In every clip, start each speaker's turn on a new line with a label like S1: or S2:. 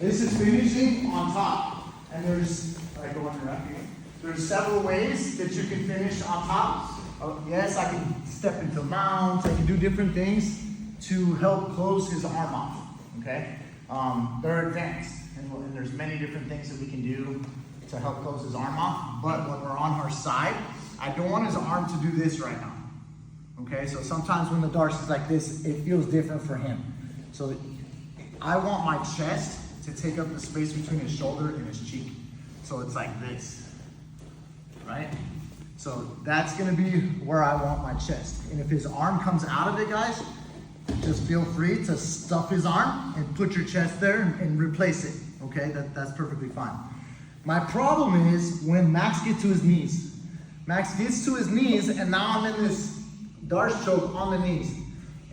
S1: This is finishing on top. And there's several ways that you can finish on top. Yes, I can step into mounts, I can do different things to help close his arm off, okay? They're advanced, and there's many different things that we can do to help close his arm off, but when we're on our side, I don't want his arm to do this right now, okay? So sometimes when the Darce is like this, it feels different for him. So I want my chest to take up the space between his shoulder and his cheek. So it's like this, right? So that's gonna be where I want my chest. And if his arm comes out of it, guys, just feel free to stuff his arm and put your chest there and replace it, okay? That's perfectly fine. My problem is when Max gets to his knees. Max gets to his knees and now I'm in this Darce choke on the knees.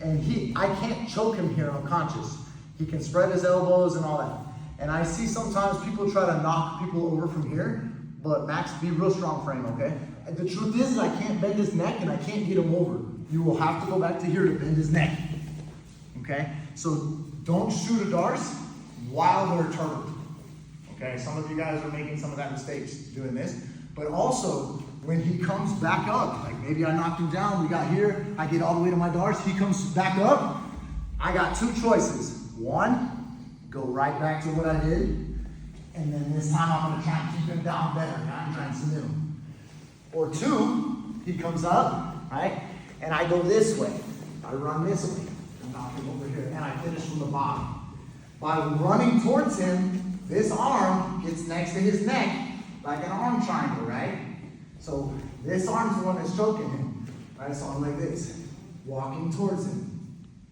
S1: And I can't choke him here unconscious. He can spread his elbows and all that. And I see sometimes people try to knock people over from here, but Max, be real strong for him, okay? And the truth is I can't bend his neck and I can't get him over. You will have to go back to here to bend his neck, okay? So don't shoot a Darce while they're turtled, okay? Some of you guys are making some of that mistakes doing this, but also when he comes back up, like maybe I knocked him down, we got here, I get all the way to my Darce, he comes back up, I got two choices. One, go right back to what I did, and then this time I'm gonna try and keep him down better, not trying to submit him. Or two, he comes up, right, and I go this way. I run this way, and knock him over here, and I finish from the bottom. By running towards him, this arm gets next to his neck, like an arm triangle, right? So this arm's the one that's choking him, right? So I'm like this, walking towards him.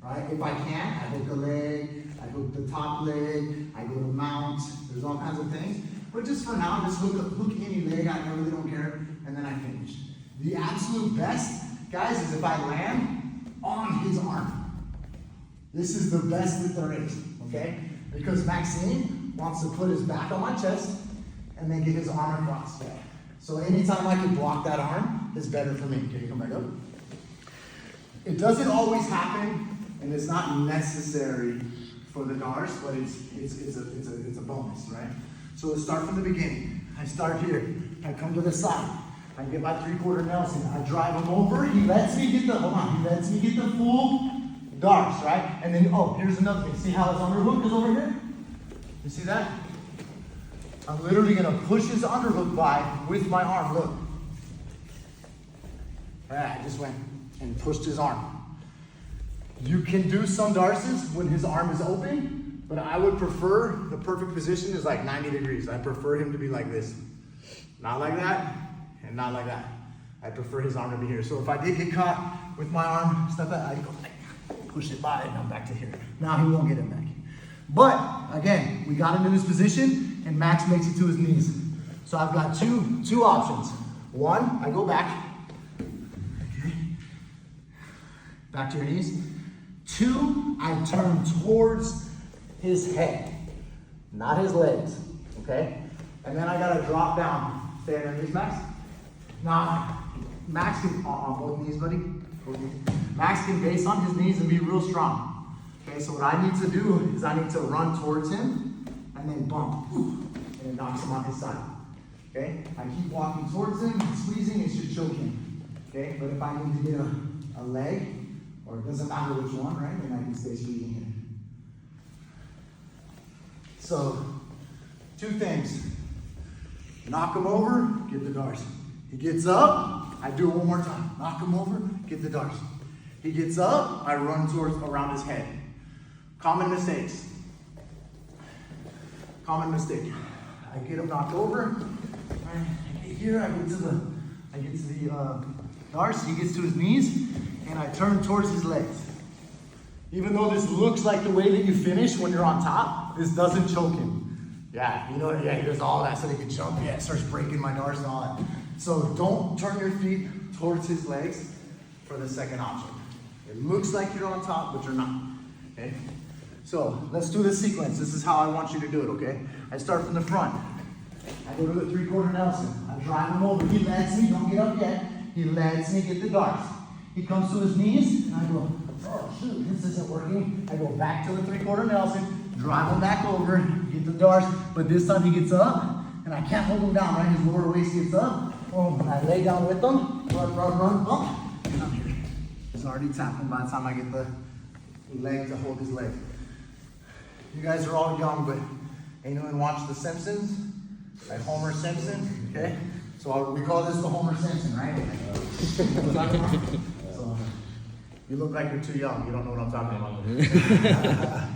S1: Right? If I can, I hook a leg, I hook the top leg, I go to mount, there's all kinds of things. But just for now, just hook any leg, I really don't care, and then I finish. The absolute best, guys, is if I land on his arm. This is the best that there is, okay? Because Maxine wants to put his back on my chest and then get his arm across. So anytime I can block that arm is better for me. Can you come back up? It doesn't always happen. And it's not necessary for the Darce, but it's a bonus, right? So let's start from the beginning. I start here. I come to the side. I get my 3/4 Nelson. I drive him over. He lets me get the full Darce, right? And then, oh, here's another thing. See how his underhook is over here? You see that? I'm literally gonna push his underhook by with my arm. Look. All right, I just went and pushed his arm. You can do some Darces when his arm is open, but I would prefer, the perfect position is like 90 degrees. I prefer him to be like this. Not like that, and not like that. I prefer his arm to be here. So if I did get caught with my arm, stuff like that, I go like, push it by and I'm back to here. Now he won't get it back. But again, we got him in this position and Max makes it to his knees. So I've got two options. One, I go back. Okay. Back to your knees. Two, I turn towards his head, not his legs, okay? And then I gotta drop down. Stay on your knees, Max. Now, Max can, on both knees, buddy. Both knees. Max can base on his knees and be real strong. Okay, so what I need to do is I need to run towards him and then bump, and it knocks him on his side. Okay, I keep walking towards him, squeezing, it should choke him. Okay, but if I need to get a leg, or it doesn't matter which one, right? Then I can stay squeezing here. So, two things. Knock him over, get the Darce. He gets up, I do it one more time. Knock him over, get the Darce. He gets up, I run around his head. Common mistakes. Common mistake. I get him knocked over. I get here, I get to the Darce, he gets to his knees, and I turn towards his legs. Even though this looks like the way that you finish when you're on top, this doesn't choke him. Yeah, you know, yeah, he does all that so he can jump. Yeah, it starts breaking my Darce and all that. So don't turn your feet towards his legs for the second option. It looks like you're on top, but you're not, okay? So let's do this sequence. This is how I want you to do it, okay? I start from the front. I go to the 3/4 Nelson. I drive him over. He lets me, don't get up yet. He lets me get the Darce. He comes to his knees, and I go, oh shoot, this isn't working. I go back to the 3/4 Nelson, drive him back over, get the Darce, but this time he gets up, and I can't hold him down, right? His lower waist gets up, boom, and I lay down with him, run, bump, and I'm here. It's already tapping by the time I get the leg to hold his leg. You guys are all young, but anyone watch The Simpsons? Like Homer Simpson, okay? So we call this the Homer Simpson, right? So, you look like you're too young. You don't know what I'm talking about.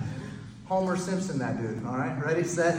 S1: Homer Simpson, that dude. All right, ready, set.